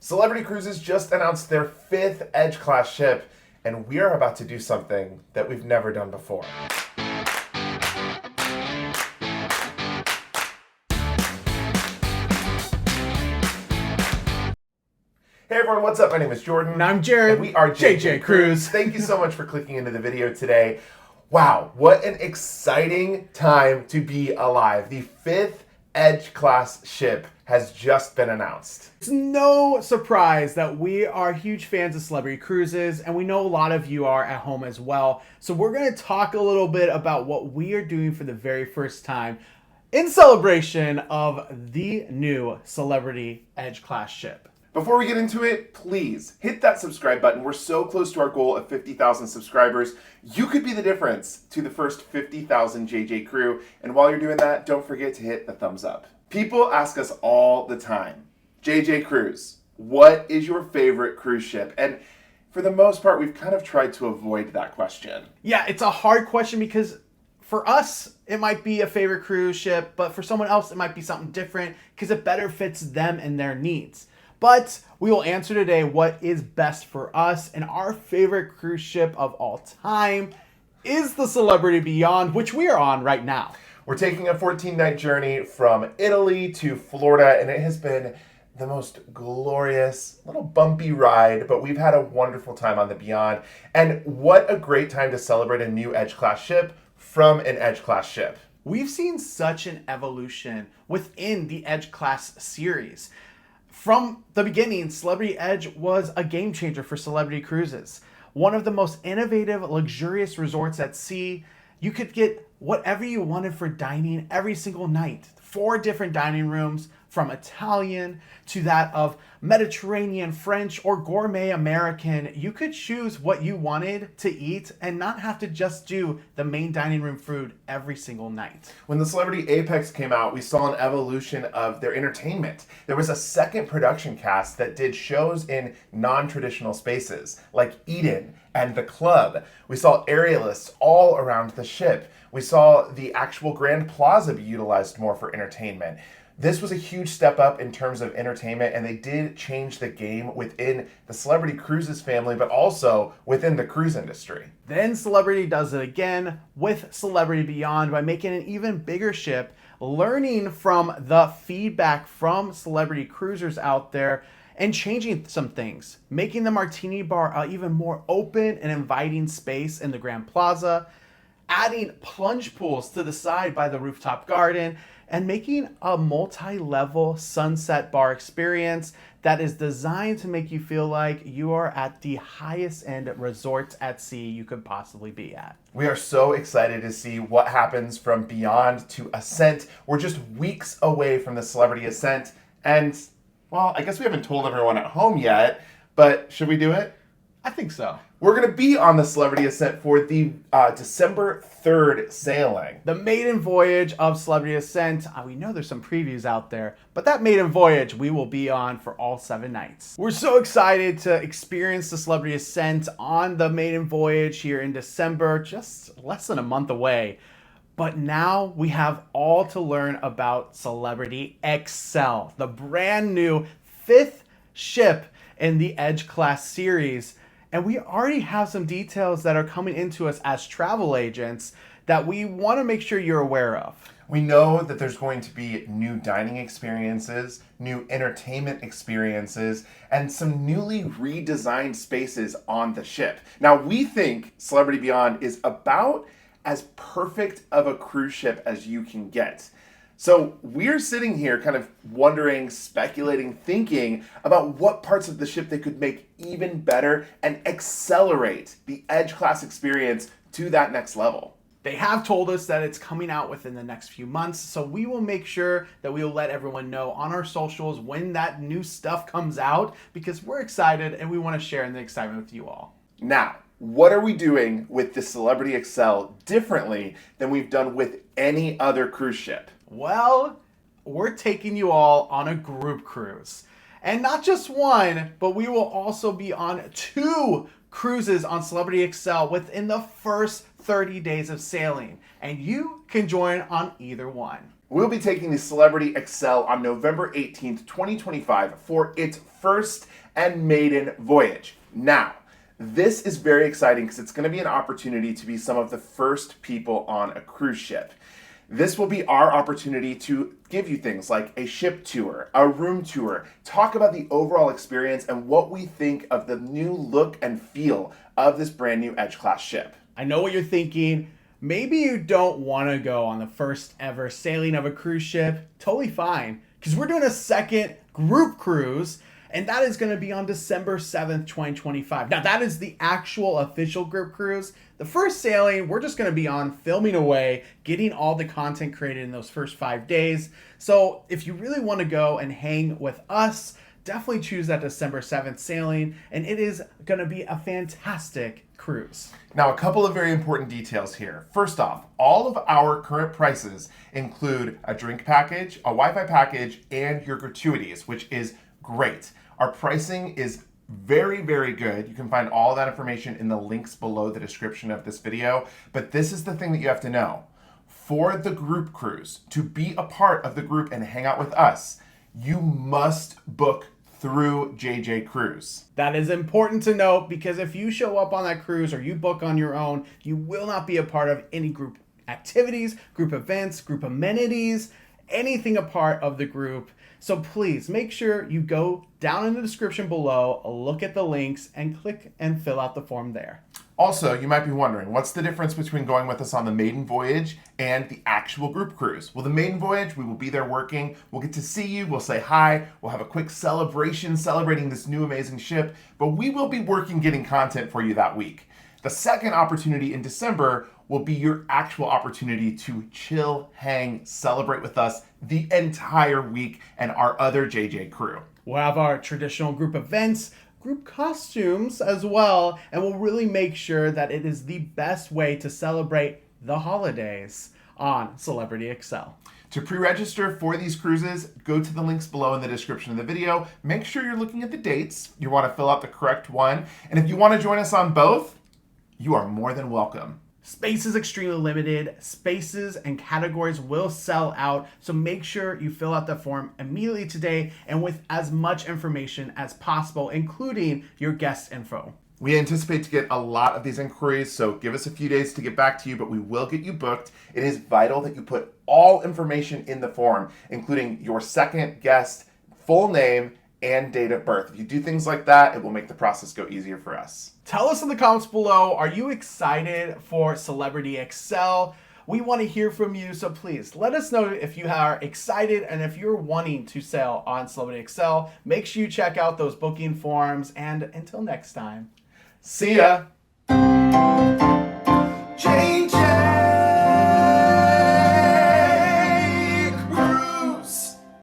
Celebrity Cruises just announced their 5th Edge class ship, and we are about to do something that we've never done before. Hey everyone, what's up? My name is Jordan. And I'm Jared. And we are JJ Cruise. Thank you so much for clicking into the video today. Wow, what an exciting time to be alive. The 5th Edge class ship has just been announced. It's no surprise that we are huge fans of Celebrity Cruises, and we know a lot of you are at home as well. So we're going to talk a little bit about what we are doing for the very first time in celebration of the new Celebrity Edge class ship. Before we get into it, please hit that subscribe button. We're so close to our goal of 50,000 subscribers. You could be the difference to the first 50,000 JJ crew. And while you're doing that, don't forget to hit the thumbs up. People ask us all the time, JJ Cruise, what is your favorite cruise ship? And for the most part, we've kind of tried to avoid that question. Yeah, it's a hard question because for us, it might be a favorite cruise ship, but for someone else, it might be something different because it better fits them and their needs. But we will answer today what is best for us, and our favorite cruise ship of all time is the Celebrity Beyond, which we are on right now. We're taking a 14-night journey from Italy to Florida, and it has been the most glorious, little bumpy ride, but we've had a wonderful time on the Beyond. And what a great time to celebrate a new Edge class ship from an Edge class ship. We've seen such an evolution within the Edge class series. From the beginning, Celebrity Edge was a game changer for Celebrity Cruises. One of the most innovative, luxurious resorts at sea. You could get whatever you wanted for dining every single night. 4 different dining rooms, from Italian to that of Mediterranean, French, or gourmet American. You could choose what you wanted to eat and not have to just do the main dining room food every single night. When the Celebrity Apex came out, we saw an evolution of their entertainment. There was a second production cast that did shows in non-traditional spaces, like Eden and the Club. We saw aerialists all around the ship. We saw the actual Grand Plaza be utilized more for entertainment. This was a huge step up in terms of entertainment, and they did change the game within the Celebrity Cruises family, but also within the cruise industry. Then Celebrity does it again with Celebrity Beyond by making an even bigger ship, learning from the feedback from celebrity cruisers out there and changing some things, making the Martini Bar an even more open and inviting space in the Grand Plaza, adding plunge pools to the side by the rooftop garden, and making a multi-level sunset bar experience that is designed to make you feel like you are at the highest end resort at sea you could possibly be at. We are so excited to see what happens from Beyond to Ascent. We're just weeks away from the Celebrity Ascent, and, well, I guess we haven't told everyone at home yet, but should we do it? I think so. We're going to be on the Celebrity Ascent for the December 3rd sailing. The maiden voyage of Celebrity Ascent. We know there's some previews out there, but that maiden voyage we will be on for all 7 nights. We're so excited to experience the Celebrity Ascent on the maiden voyage here in December, just less than a month away. But now we have all to learn about Celebrity Xcel, the brand new 5th ship in the Edge class series. And we already have some details that are coming into us as travel agents that we want to make sure you're aware of. We know that there's going to be new dining experiences, new entertainment experiences, and some newly redesigned spaces on the ship. Now, we think Celebrity Beyond is about as perfect of a cruise ship as you can get. So we're sitting here kind of wondering, speculating, thinking about what parts of the ship they could make even better and accelerate the Edge class experience to that next level. They have told us that it's coming out within the next few months, so we will make sure that we will let everyone know on our socials when that new stuff comes out, because we're excited and we want to share in the excitement with you all. Now, what are we doing with the Celebrity Xcel differently than we've done with any other cruise ship? Well, we're taking you all on a group cruise. And not just one, but we will also be on 2 cruises on Celebrity Xcel within the first 30 days of sailing. And you can join on either one. We'll be taking the Celebrity Xcel on November 18th, 2025 for its first and maiden voyage. Now, this is very exciting because it's going to be an opportunity to be some of the first people on a cruise ship. This will be our opportunity to give you things like a ship tour, a room tour, talk about the overall experience and what we think of the new look and feel of this brand new Edge class ship. I know what you're thinking. Maybe you don't want to go on the first ever sailing of a cruise ship. Totally fine, because we're doing a second group cruise, and that is going to be on December 7th, 2025. Now, that is the actual official group cruise. The first sailing, we're just going to be on filming away, getting all the content created in those first 5 days. So if you really want to go and hang with us, definitely choose that December 7th sailing, and it is going to be a fantastic cruise. Now, a couple of very important details here. First off, all of our current prices include a drink package, a Wi-Fi package, and your gratuities, which is great. Our pricing is very, very good. You can find all that information in the links below the description of this video. But this is the thing that you have to know. For the group cruise, to be a part of the group and hang out with us, you must book through JJ Cruise. That is important to note, because if you show up on that cruise or you book on your own, you will not be a part of any group activities, group events, group amenities, anything a part of the group. So please make sure you go down in the description below, look at the links, and click and fill out the form there. Also, you might be wondering, what's the difference between going with us on the Maiden Voyage and the actual group cruise? Well, the Maiden Voyage, we will be there working. We'll get to see you. We'll say hi. We'll have a quick celebration celebrating this new amazing ship. But we will be working getting content for you that week. The second opportunity in December will be your actual opportunity to chill, hang, celebrate with us the entire week and our other JJ crew. We'll have our traditional group events, group costumes as well, and we'll really make sure that it is the best way to celebrate the holidays on Celebrity Xcel. To pre-register for these cruises, go to the links below in the description of the video. Make sure you're looking at the dates. You want to fill out the correct one. And if you want to join us on both, you are more than welcome. Space is extremely limited. Spaces and categories will sell out, so make sure you fill out the form immediately today and with as much information as possible, including your guest info. We anticipate to get a lot of these inquiries, so give us a few days to get back to you, but we will get you booked. It is vital that you put all information in the form, including your second guest, full name, and date of birth. If you do things like that, it will make the process go easier for us. Tell us in the comments below, are you excited for Celebrity Xcel? We want to hear from you, so please let us know if you are excited and if you're wanting to sail on Celebrity Xcel. Make sure you check out those booking forms, and until next time, See ya!